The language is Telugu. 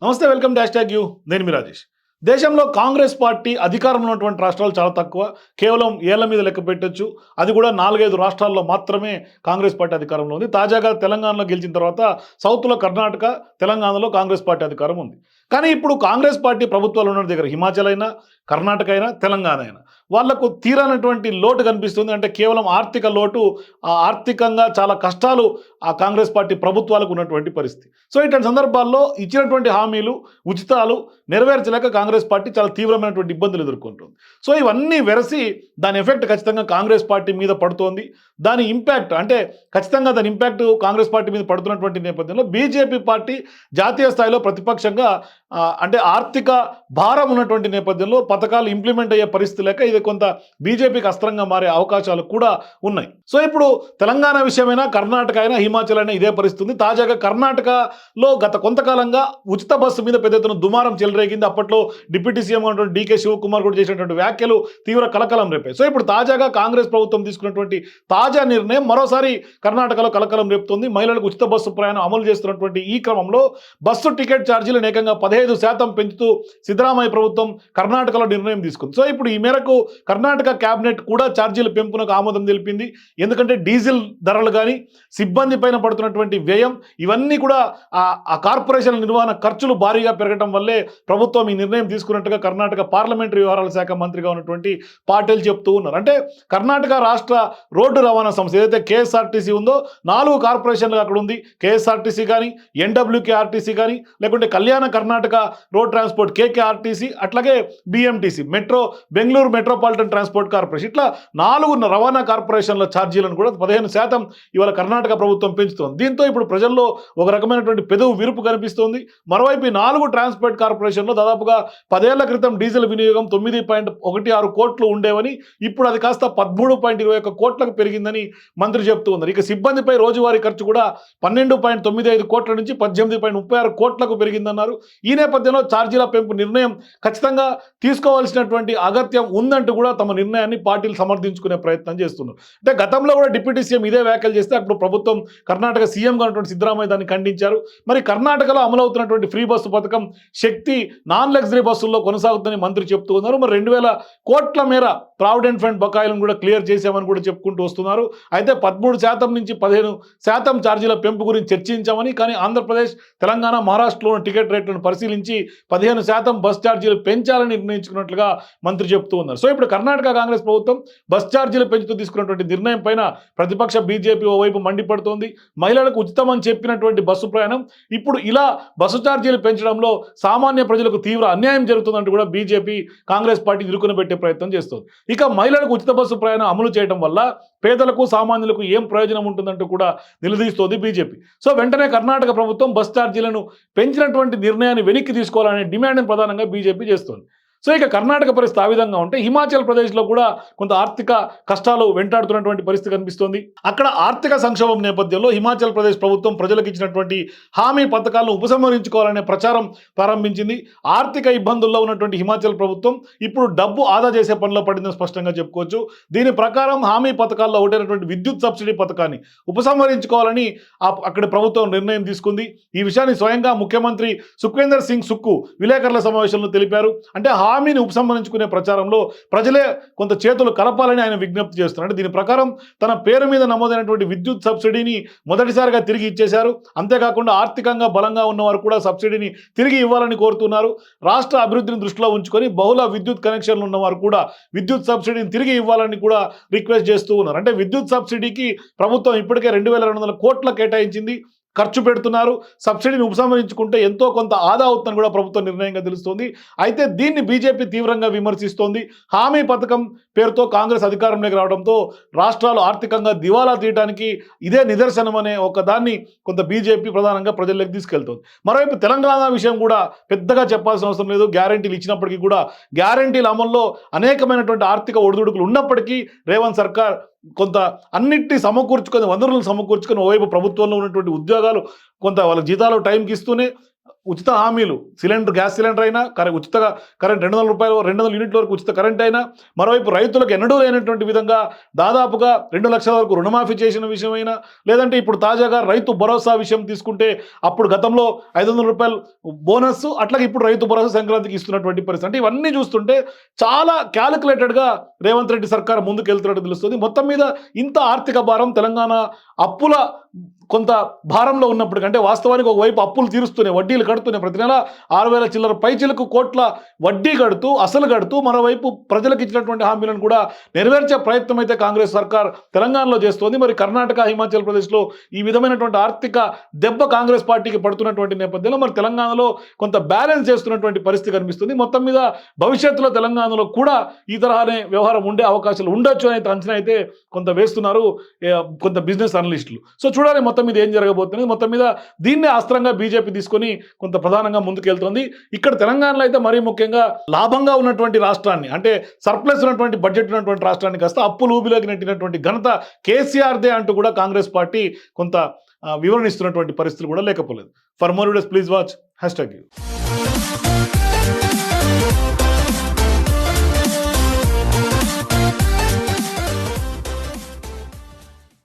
నమస్తే, వెల్కమ్ డాష్ ట్యాగ్ యూ. నేను మీ రాజేష్. దేశంలో కాంగ్రెస్ పార్టీ అధికారంలో ఉన్నటువంటి రాష్ట్రాలు చాలా తక్కువ. కేవలం ఏళ్ల మీద లెక్క పెట్టొచ్చు. అది కూడా 4-5 రాష్ట్రాల్లో మాత్రమే కాంగ్రెస్ పార్టీ అధికారంలో ఉంది. తాజాగా తెలంగాణలో గెలిచిన తర్వాత సౌత్లో కర్ణాటక, తెలంగాణలో కాంగ్రెస్ పార్టీ అధికారం ఉంది. కానీ ఇప్పుడు కాంగ్రెస్ పార్టీ ప్రభుత్వాలు ఉన్న దగ్గర హిమాచల్ అయినా, కర్ణాటక అయినా, తెలంగాణ అయినా వాళ్లకు తీరనటువంటి లోటు కనిపిస్తుంది. అంటే కేవలం ఆర్థిక లోటు, ఆర్థికంగా చాలా కష్టాలు ఆ కాంగ్రెస్ పార్టీ ప్రభుత్వాలకు ఉన్నటువంటి పరిస్థితి. సో ఇట్లాంటి సందర్భాల్లో ఇచ్చినటువంటి హామీలు, ఉచితాలు నెరవేర్చలేక కాంగ్రెస్ పార్టీ చాలా తీవ్రమైనటువంటి ఇబ్బందులు ఎదుర్కొంటుంది. సో ఇవన్నీ వెరసి దాని ఎఫెక్ట్ ఖచ్చితంగా కాంగ్రెస్ పార్టీ మీద పడుతోంది. దాని ఇంపాక్ట్ అంటే ఖచ్చితంగా దాని ఇంపాక్ట్ కాంగ్రెస్ పార్టీ మీద పడుతున్నటువంటి నేపథ్యంలో బీజేపీ పార్టీ జాతీయ స్థాయిలో ప్రతిపక్షంగా అంటే ఆర్థిక భారం ఉన్నటువంటి నేపథ్యంలో పథకాలు ఇంప్లిమెంట్ అయ్యే పరిస్థితి లేక ఇది కొంత బీజేపీకి అస్త్రంగా మారే అవకాశాలు కూడా ఉన్నాయి. సో ఇప్పుడు తెలంగాణ విషయమైనా, కర్ణాటక అయినా, హిమాచల్ అయినా ఇదే పరిస్థితి ఉంది. తాజాగా కర్ణాటకలో గత కొంతకాలంగా ఉచిత బస్సు మీద పెద్ద ఎత్తున దుమారం చెలరేగింది. అప్పట్లో డిప్యూటీ సీఎం ఉన్నటువంటి డీకే శివకుమార్ కూడా చేసినటువంటి వ్యాఖ్యలు తీవ్ర కలకలం రేపాయి. సో ఇప్పుడు తాజాగా కాంగ్రెస్ ప్రభుత్వం తీసుకున్నటువంటి తాజా నిర్ణయం మరోసారి కర్ణాటకలో కలకలం రేపుతోంది. మహిళలకు ఉచిత బస్సు ప్రయాణం అమలు చేస్తున్నటువంటి ఈ క్రమంలో బస్సు టికెట్ ఛార్జీలను ఏకంగా 15% పెంచుతూ సిద్ధరామయ్య ప్రభుత్వం కర్ణాటకలో నిర్ణయం తీసుకుంది. సో ఇప్పుడు ఈ మేరకు కర్ణాటక కేబినెట్ కూడా ఛార్జీల పెంపునకు ఆమోదం తెలిపింది. ఎందుకంటే డీజిల్ ధరలు కానీ, సిబ్బంది పైన పడుతున్నటువంటి వ్యయం, ఇవన్నీ కూడా ఆ కార్పొరేషన్ల నిర్వహణ ఖర్చులు భారీగా పెరగడం వల్లే ప్రభుత్వం ఈ నిర్ణయం తీసుకున్నట్టుగా కర్ణాటక పార్లమెంటరీ వ్యవహారాల శాఖ మంత్రిగా ఉన్నటువంటి పాటిల్ చెప్తూ ఉన్నారు. అంటే కర్ణాటక రాష్ట్ర రోడ్డు రవాణా సంస్థ ఏదైతే కేఎస్ఆర్టీసీ ఉందో 4 కార్పొరేషన్లు అక్కడ ఉంది. కేఎస్ఆర్టీసీ కానీ, ఎన్డబ్ల్యూకేఆర్టీసీ కానీ, లేకుంటే కళ్యాణ కర్ణాటక రోడ్ ట్రాన్స్పోర్ట్ కేకేఆర్టీసీ, అట్లాగే BMTC Bengaluru metropolitan transport corporation, ఇట్లా 4 రవాణా కార్పొరేషన్ల ఛార్జీలను కూడా 15% ఇవాళ కర్ణాటక ప్రభుత్వం పెంచుతోంది. దీంతో ఇప్పుడు ప్రజల్లో ఒక రకమైనటువంటి పెదవు విరుపు కనిపిస్తోంది. మరోవైపు 4 ట్రాన్స్పోర్ట్ కార్పొరేషన్లో దాదాపుగా 10 ఏళ్ల క్రితం డీజిల్ వినియోగం 9.16 కోట్లు ఉండేవని ఇప్పుడు అది కాస్త 13.21 కోట్లకు పెరిగిందని మంత్రి చెప్తూ ఉన్నారు. ఇక సిబ్బందిపై రోజువారీ ఖర్చు కూడా 12.95 కోట్ల నుంచి 18.36 కోట్లకు పెరిగిందన్నారు. ఈ నేపథ్యంలో ఛార్జీల పెంపు నిర్ణయం ఖచ్చితంగా తీసుకోవాల్సినటువంటి అగత్యం ఉందంటూ కూడా తమ నిర్ణయాన్ని పార్టీలు సమర్థించుకునే ప్రయత్నం చేస్తున్నారు. అంటే గతంలో కూడా డిప్యూటీ సీఎం ఇదే వ్యాఖ్యలు చేస్తే అప్పుడు ప్రభుత్వం కర్ణాటక సీఎంగా ఉన్నటువంటి సిద్ధరామయ్య దాన్ని ఖండించారు. మరి కర్ణాటకలో అమలవుతున్నటువంటి ఫ్రీ బస్సు పథకం శక్తి నాన్ లగ్జరీ బస్సుల్లో కొనసాగుతుందని మంత్రి చెప్తూ ఉన్నారు. మరి 2000 కోట్ల మేర ప్రావిడెంట్ ఫండ్ బకాయిలను కూడా క్లియర్ చేశామని కూడా చెప్పుకుంటూ వస్తున్నారు. అయితే 13% నుంచి 15% ఛార్జీల పెంపు గురించి చర్చించామని, కానీ ఆంధ్రప్రదేశ్, తెలంగాణ, మహారాష్ట్రలోని టికెట్ రేట్లను పరిశీలించి 15% బస్ ఛార్జీలు పెంచాలని నిర్ణయించుకున్నట్లుగా మంత్రి చెప్తూ ఉన్నారు. సో ఇప్పుడు కర్ణాటక కాంగ్రెస్ ప్రభుత్వం బస్ ఛార్జీలు పెంచుతూ తీసుకున్నటువంటి నిర్ణయం పైన ప్రతిపక్ష బీజేపీ ఓవైపు మండిపడుతోంది. మహిళలకు ఉచితమని చెప్పినటువంటి బస్సు ప్రయాణం ఇప్పుడు ఇలా బస్సు ఛార్జీలు పెంచడంలో సామాన్య ప్రజలకు తీవ్ర అన్యాయం జరుగుతుందంటూ కూడా బీజేపీ కాంగ్రెస్ పార్టీ ఇరుకున పెట్టే ప్రయత్నం చేస్తోంది. ఇక మహిళలకు ఉచిత బస్సు ప్రయాణం అమలు చేయడం వల్ల పేదలకు, సామాన్యులకు ఏం ప్రయోజనం ఉంటుందంటూ కూడా నిలదీస్తోంది బీజేపీ. సో వెంటనే కర్ణాటక ప్రభుత్వం బస్ ఛార్జీలను పెంచినటువంటి నిర్ణయాన్ని వెనక్కి తీసుకోవాలనే డిమాండ్ని ప్రధానంగా బీజేపీ చేస్తోంది. సో ఇక కర్ణాటక పరిస్థితి ఆ విధంగా ఉంటే హిమాచల్ ప్రదేశ్లో కూడా కొంత ఆర్థిక కష్టాలు వెంటాడుతున్నటువంటి పరిస్థితి కనిపిస్తోంది. అక్కడ ఆర్థిక సంక్షోభం నేపథ్యంలో హిమాచల్ ప్రదేశ్ ప్రభుత్వం ప్రజలకు ఇచ్చినటువంటి హామీ పథకాలను ఉపసంహరించుకోవాలనే ప్రచారం ప్రారంభించింది. ఆర్థిక ఇబ్బందుల్లో ఉన్నటువంటి హిమాచల్ ప్రభుత్వం ఇప్పుడు డబ్బు ఆదా చేసే పనిలో పడిందని స్పష్టంగా చెప్పుకోవచ్చు. దీని ప్రకారం హామీ పథకాల్లో ఒకటైనటువంటి విద్యుత్ సబ్సిడీ పథకాన్ని ఉపసంహరించుకోవాలని అక్కడి ప్రభుత్వం నిర్ణయం తీసుకుంది. ఈ విషయాన్ని స్వయంగా ముఖ్యమంత్రి సుఖ్వేందర్ సింగ్ సుక్కు విలేకరుల సమావేశంలో తెలిపారు. అంటే హామీని ఉపసంహరించుకునే ప్రచారంలో ప్రజలే కొంత చేతులు కలపాలని ఆయన విజ్ఞప్తి చేస్తున్నారు. దీని ప్రకారం తన పేరు మీద నమోదైనటువంటి విద్యుత్ సబ్సిడీని మొదటిసారిగా తిరిగి ఇచ్చేశారు. అంతేకాకుండా ఆర్థికంగా బలంగా ఉన్నవారు కూడా సబ్సిడీని తిరిగి ఇవ్వాలని కోరుతున్నారు. రాష్ట్ర అభివృద్ధిని దృష్టిలో ఉంచుకొని బహుళ విద్యుత్ కనెక్షన్లు ఉన్నవారు కూడా విద్యుత్ సబ్సిడీని తిరిగి ఇవ్వాలని కూడా రిక్వెస్ట్ చేస్తూ ఉన్నారు. అంటే విద్యుత్ సబ్సిడీకి ప్రభుత్వం ఇప్పటికే 2200 కోట్ల కేటాయించింది, ఖర్చు పెడుతున్నారు. సబ్సిడీని ఉపసంహరించుకుంటే ఎంతో కొంత ఆదా అవుతుందని కూడా ప్రభుత్వం నిర్ణయంగా తెలుస్తోంది. అయితే దీన్ని బీజేపీ తీవ్రంగా విమర్శిస్తోంది. హామీ పథకం పేరుతో కాంగ్రెస్ అధికారంలోకి రావడంతో రాష్ట్రాలు ఆర్థికంగా దివాలా తీయడానికి ఇదే నిదర్శనం అనే ఒక దాన్ని కొంత బీజేపీ ప్రధానంగా ప్రజల్లోకి తీసుకెళ్తోంది. మరోవైపు తెలంగాణ విషయం కూడా పెద్దగా చెప్పాల్సిన అవసరం లేదు. గ్యారెంటీలు ఇచ్చినప్పటికీ కూడా గ్యారెంటీల అమల్లో అనేకమైనటువంటి ఆర్థిక ఒడిదుడుకులు ఉన్నప్పటికీ రేవంత్ సర్కార్ కొంత అన్నిటినీ సమకూర్చుకొని, వనరులను సమకూర్చుకొని ఓవైపు ప్రభుత్వంలో ఉన్నటువంటి ఉద్యోగాలు కొంత వాళ్ళ జీతాలు టైంకి ఇస్తూనే ఉచిత హామీలు, గ్యాస్ సిలిండర్ అయినా, ఉచిత కరెంట్ 200 రూపాయలు 200 యూనిట్ల వరకు ఉచిత కరెంట్ అయినా, మరోవైపు రైతులకు ఎన్నడూ లేనటువంటి విధంగా దాదాపుగా 2 లక్షల వరకు రుణమాఫీ చేసిన విషయమైనా, లేదంటే ఇప్పుడు తాజాగా రైతు భరోసా విషయం తీసుకుంటే అప్పుడు గతంలో 500 రూపాయలు బోనస్, అట్లాగే ఇప్పుడు రైతు భరోసా సంక్రాంతికి ఇస్తున్నటువంటి పరిస్థితి. అంటే ఇవన్నీ చూస్తుంటే చాలా క్యాలిక్యులేటెడ్గా రేవంత్ రెడ్డి సర్కార్ ముందుకు వెళ్తున్నట్టు తెలుస్తుంది. మొత్తం మీద ఇంత ఆర్థిక భారం, తెలంగాణ అప్పుల కొంత భారంలో ఉన్నప్పుడు, అంటే వాస్తవానికి ఒకవైపు అప్పులు తీరుస్తూనే, వడ్డీలు కడుతూనే, ప్రతి నెల 6,000 చిల్లర పైచిలకు కోట్ల వడ్డీ కడుతూ, అసలు కడుతూ, మరోవైపు ప్రజలకు ఇచ్చినటువంటి హామీలను కూడా నెరవేర్చే ప్రయత్నం అయితే కాంగ్రెస్ సర్కార్ తెలంగాణలో చేస్తోంది. మరి కర్ణాటక, హిమాచల్ ప్రదేశ్లో ఈ విధమైనటువంటి ఆర్థిక దెబ్బ కాంగ్రెస్ పార్టీకి పడుతున్నటువంటి నేపథ్యంలో మరి తెలంగాణలో కొంత బ్యాలెన్స్ చేస్తున్నటువంటి పరిస్థితి కనిపిస్తుంది. మొత్తం మీద భవిష్యత్తులో తెలంగాణలో కూడా ఈ తరహానే వ్యవహారం ఉండే అవకాశాలు ఉండొచ్చు అనే అంచనా అయితే కొంత వేస్తున్నారు కొంత బిజినెస్ అనలిస్టులు. సో చూడాలి మొత్తం మీద ఏం జరగబోతుంది. మొత్తం మీద దీన్నే అస్త్రంగా బీజేపీ తీసుకొని కొంత ప్రధానంగా ముందుకెళ్తుంది. ఇక్కడ తెలంగాణలో అయితే మరీ ముఖ్యంగా లాభంగా ఉన్నటువంటి రాష్ట్రాన్ని, అంటే సర్ప్లస్ ఉన్నటువంటి బడ్జెట్ ఉన్నటువంటి రాష్ట్రాన్ని కాస్త అప్పులు ఊబిలోకి నెట్టినటువంటి ఘనత కేసీఆర్దే అంటూ కూడా కాంగ్రెస్ పార్టీ కొంత వివరణిస్తున్నటువంటి పరిస్థితులు కూడా లేకపోలేదు. For more videos please watch #.